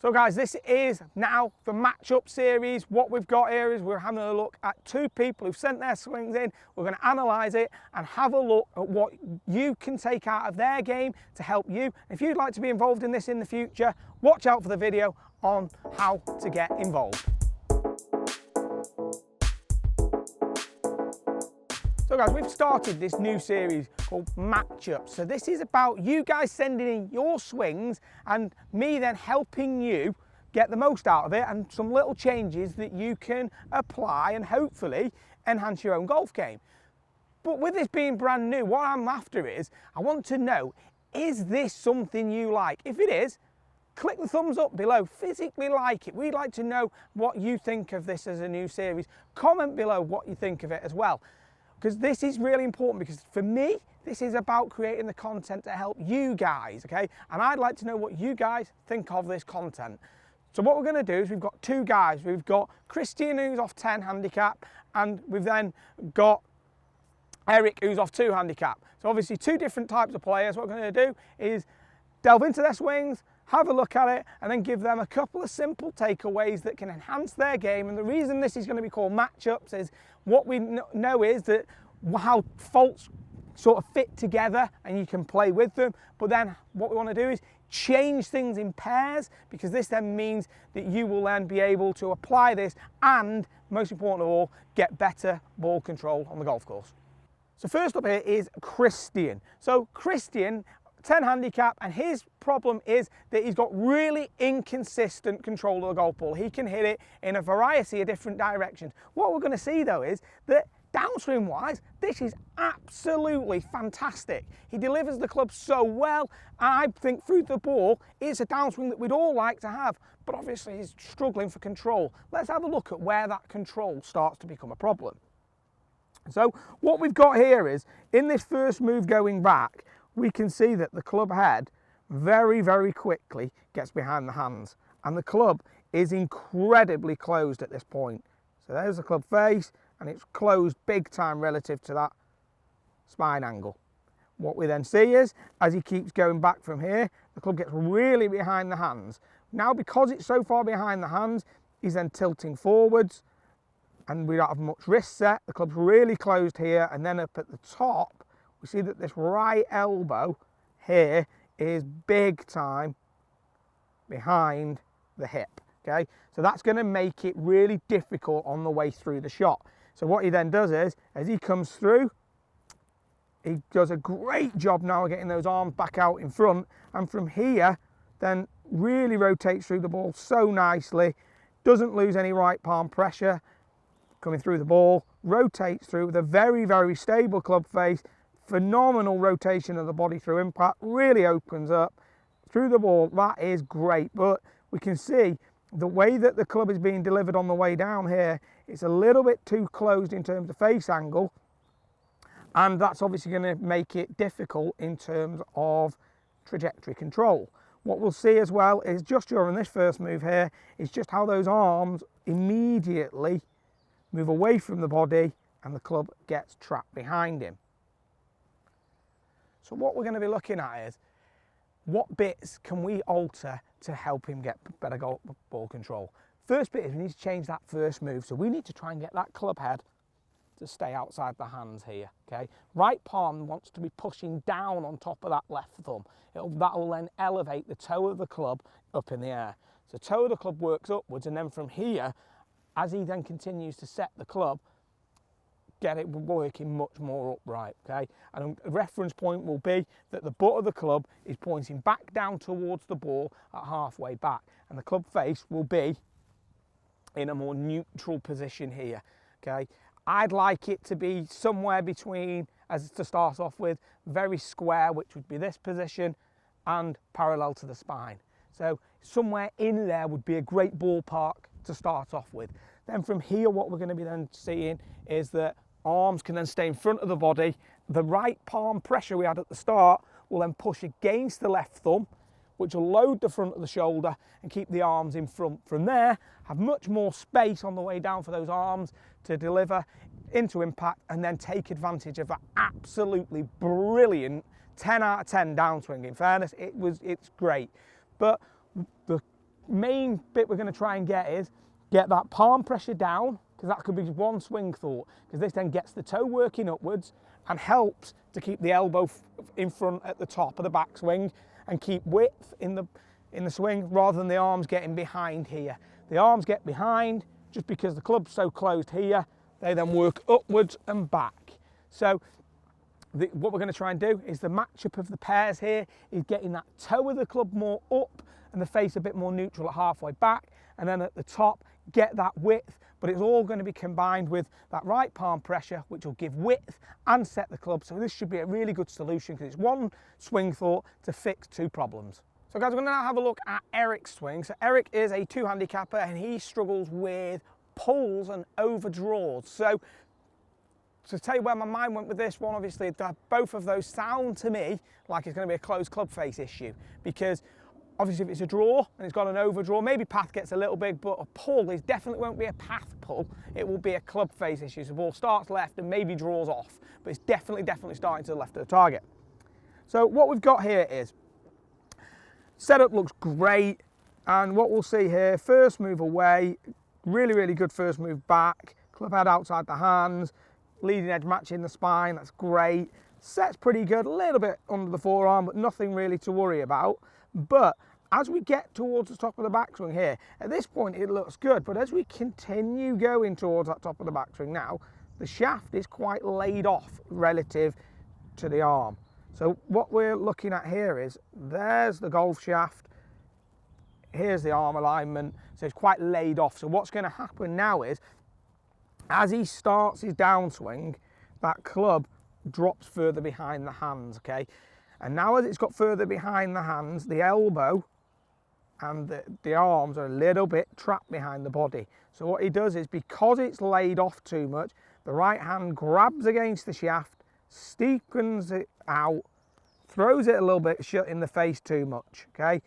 So guys, this is now the matchup series. What we've got here is we're having a look at two people who've sent their swings in. We're going to analyse it and have a look at what you can take out of their game to help you. If you'd like to be involved in this in the future, watch out for the video on how to get involved. So guys, we've started this new series called Matchups. So this is about you guys sending in your swings and me then helping you get the most out of it and some little changes that you can apply and hopefully enhance your own golf game. But with this being brand new, what I'm after is, I want to know, is this something you like? If it is, click the thumbs up below, physically like it. We'd like to know what you think of this as a new series. Comment below what you think of it as well. Because this is really important, because for me, this is about creating the content to help you guys, okay? And I'd like to know what you guys think of this content. So what we're going to do is we've got two guys. We've got Christian, who's off 10 handicap, and we've then got Eric, who's off 2 handicap. So obviously two different types of players. What we're going to do is delve into their swings, have a look at it, and then give them a couple of simple takeaways that can enhance their game. And the reason this is going to be called matchups is what we know is that how faults sort of fit together and you can play with them. But then what we want to do is change things in pairs, because this then means that you will then be able to apply this and, most important of all, get better ball control on the golf course. So first up here is Christian. So Christian, 10 handicap, and his problem is that he's got really inconsistent control of the golf ball. He can hit it in a variety of different directions. What we're going to see though is that downswing wise, this is absolutely fantastic. He delivers the club so well, and I think through the ball, it's a downswing that we'd all like to have, but obviously he's struggling for control. Let's have a look at where that control starts to become a problem. So what we've got here is, in this first move going back, we can see that the club head very, very quickly gets behind the hands, and the club is incredibly closed at this point. So there's the club face, and it's closed big time relative to that spine angle. What we then see is, as he keeps going back from here, the club gets really behind the hands. Now, because it's so far behind the hands, he's then tilting forwards, and we don't have much wrist set. The club's really closed here, and then up at the top, we see that this right elbow here is big time behind the hip, okay? So that's going to make it really difficult on the way through the shot. So what he then does is, as he comes through, he does a great job now of getting those arms back out in front, and from here, then really rotates through the ball so nicely, doesn't lose any right palm pressure, coming through the ball, rotates through with a very, very stable club face, phenomenal rotation of the body through impact, really opens up through the ball. That is great, but we can see the way that the club is being delivered on the way down here, it's a little bit too closed in terms of face angle, and that's obviously going to make it difficult in terms of trajectory control. What we'll see as well is, just during this first move here, is just how those arms immediately move away from the body and the club gets trapped behind him. So what we're going to be looking at is, what bits can we alter to help him get better ball control? First bit is we need to change that first move. So we need to try and get that club head to stay outside the hands here, okay? Right palm wants to be pushing down on top of that left thumb. That will then elevate the toe of the club up in the air. So toe of the club works upwards, and then from here, as he then continues to set the club, get it working much more upright, okay? And a reference point will be that the butt of the club is pointing back down towards the ball at halfway back, and the club face will be in a more neutral position here, okay? I'd like it to be somewhere between, as to start off with, very square, which would be this position, and parallel to the spine. So somewhere in there would be a great ballpark to start off with. Then from here, what we're going to be then seeing is that arms can then stay in front of the body. The right palm pressure we had at the start will then push against the left thumb, which will load the front of the shoulder and keep the arms in front. From there, have much more space on the way down for those arms to deliver into impact, and then take advantage of that absolutely brilliant 10 out of 10 downswing. In fairness, it's great. But the main bit we're going to try and get is get that palm pressure down, because that could be one swing thought, because this then gets the toe working upwards and helps to keep the elbow in front at the top of the backswing and keep width in the swing rather than the arms getting behind here. The arms get behind just because the club's so closed here, they then work upwards and back. So what we're going to try and do is the matchup of the pairs here is getting that toe of the club more up and the face a bit more neutral at halfway back, and then at the top get that width, but it's all going to be combined with that right palm pressure, which will give width and set the club. So this should be a really good solution because it's one swing thought to fix two problems. So guys, we're going to now have a look at Eric's swing. So Eric is a 2 handicapper and he struggles with pulls and overdraws. So to tell you where my mind went with this one, obviously both of those sound to me like it's going to be a closed club face issue, because obviously if it's a draw and it's got an overdraw, maybe path gets a little big, but a pull is definitely won't be a path pull, it will be a club face issue. So the ball starts left and maybe draws off, but it's definitely starting to the left of the target. So what we've got here is, setup looks great, and what we'll see here, first move away, really good first move back, club head outside the hands, leading edge matching the spine, that's great. Set's pretty good, a little bit under the forearm, but nothing really to worry about. But as we get towards the top of the backswing here, at this point it looks good, but as we continue going towards that top of the backswing now, the shaft is quite laid off relative to the arm. So what we're looking at here is, there's the golf shaft, here's the arm alignment, so it's quite laid off. So what's going to happen now is, as he starts his downswing, that club drops further behind the hands, okay? And now as it's got further behind the hands, the elbow and the arms are a little bit trapped behind the body. So what he does is, because it's laid off too much, the right hand grabs against the shaft, steepens it out, throws it a little bit shut in the face too much, okay?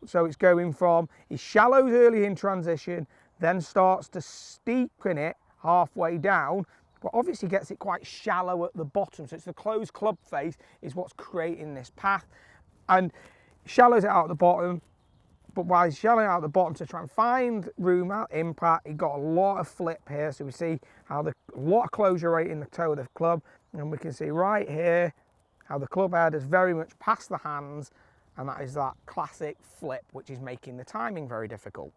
So it's going from, he shallows early in transition, then starts to steepen it halfway down, but obviously gets it quite shallow at the bottom. So it's the closed club face is what's creating this path, and shallows it out at the bottom. But while he's shallowing out at the bottom to try and find room at impact, he got a lot of flip here. So we see how a lot of closure rate in the toe of the club, and we can see right here how the club head is very much past the hands, and that is that classic flip, which is making the timing very difficult.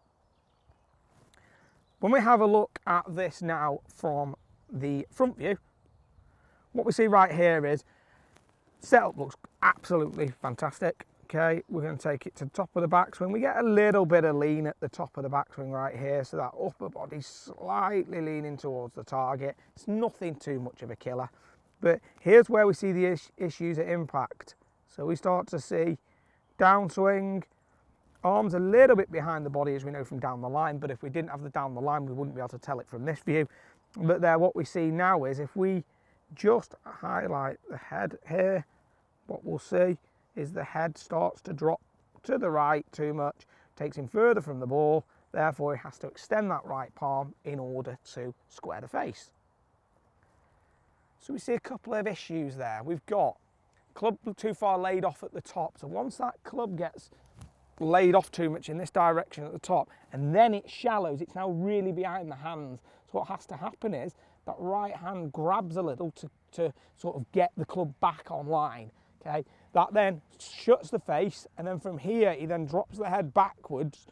When we have a look at this now from the front view, what we see right here is, setup looks absolutely fantastic. Okay, we're going to take it to the top of the backswing. We get a little bit of lean at the top of the backswing right here, so that upper body's slightly leaning towards the target. It's nothing too much of a killer, but here's where we see the issues at impact. So we start to see downswing, arms a little bit behind the body, as we know from down the line, but if we didn't have the down the line, we wouldn't be able to tell it from this view. But there, what we see now is, if we just highlight the head here, what we'll see is the head starts to drop to the right too much, takes him further from the ball, therefore he has to extend that right palm in order to square the face. So we see a couple of issues there. We've got club too far laid off at the top, so once that club gets laid off too much in this direction at the top, and then it shallows, it's now really behind the hands. So what has to happen is that right hand grabs a little to sort of get the club back online, okay? That then shuts the face, and then from here he then drops the head backwards,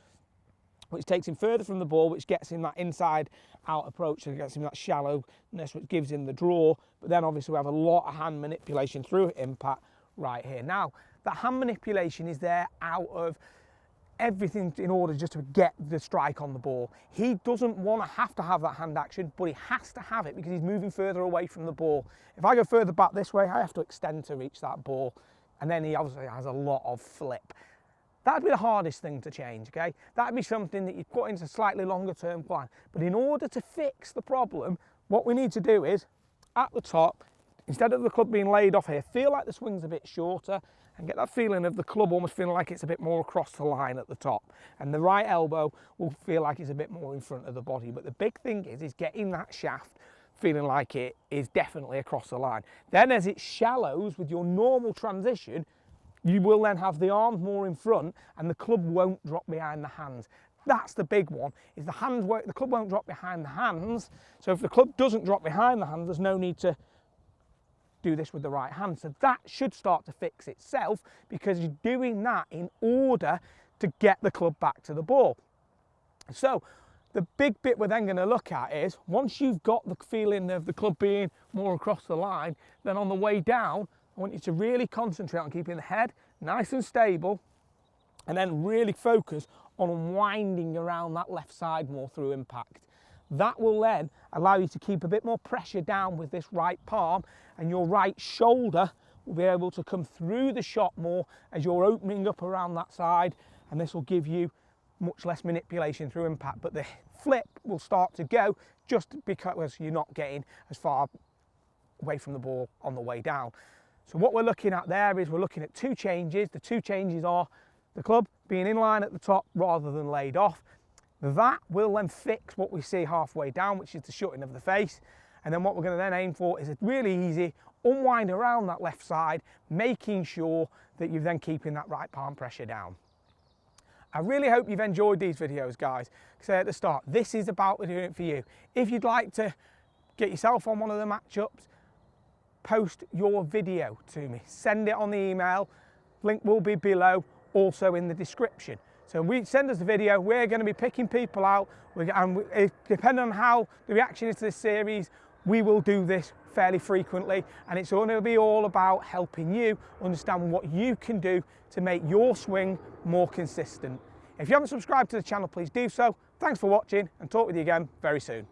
which takes him further from the ball, which gets him that inside out approach, so it gets him that shallowness, which gives him the draw. But then obviously we have a lot of hand manipulation through impact right here. Now, that hand manipulation is there out of everything in order just to get the strike on the ball. He doesn't want to have that hand action, but he has to have it because he's moving further away from the ball. If I go further back this way, I have to extend to reach that ball, and then he obviously has a lot of flip. That'd be the hardest thing to change, okay? That'd be something that you put into a slightly longer term plan. But in order to fix the problem, what we need to do is, at the top, instead of the club being laid off here, feel like the swing's a bit shorter, and get that feeling of the club almost feeling like it's a bit more across the line at the top. And the right elbow will feel like it's a bit more in front of the body. But the big thing is getting that shaft feeling like it is definitely across the line. Then as it shallows with your normal transition, You will then have the arms more in front and the club won't drop behind the hands. That's the big one, is the club won't drop behind the hands. So if the club doesn't drop behind the hands, there's no need to do this with the right hand. So that should start to fix itself, because you're doing that in order to get the club back to the ball. So the big bit we're then going to look at is, once you've got the feeling of the club being more across the line, then on the way down, I want you to really concentrate on keeping the head nice and stable, and then really focus on winding around that left side more through impact. That will then allow you to keep a bit more pressure down with this right palm, and your right shoulder will be able to come through the shot more as you're opening up around that side, and this will give you much less manipulation through impact. But the flip will start to go just because you're not getting as far away from the ball on the way down. So what we're looking at there is we're looking at two changes. The two changes are the club being in line at the top rather than laid off. That will then fix what we see halfway down, which is the shutting of the face. And then what we're going to then aim for is a really easy unwind around that left side, making sure that you're then keeping that right palm pressure down. I really hope you've enjoyed these videos, guys. Like I said at the start, this is about doing it for you. If you'd like to get yourself on one of the matchups, post your video to me. Send it on the email. Link will be below, also in the description. So send us the video. We're going to be picking people out, and depending on how the reaction is to this series, we will do this fairly frequently, and it's going to be all about helping you understand what you can do to make your swing more consistent. If you haven't subscribed to the channel, please do so. Thanks for watching, and talk with you again very soon.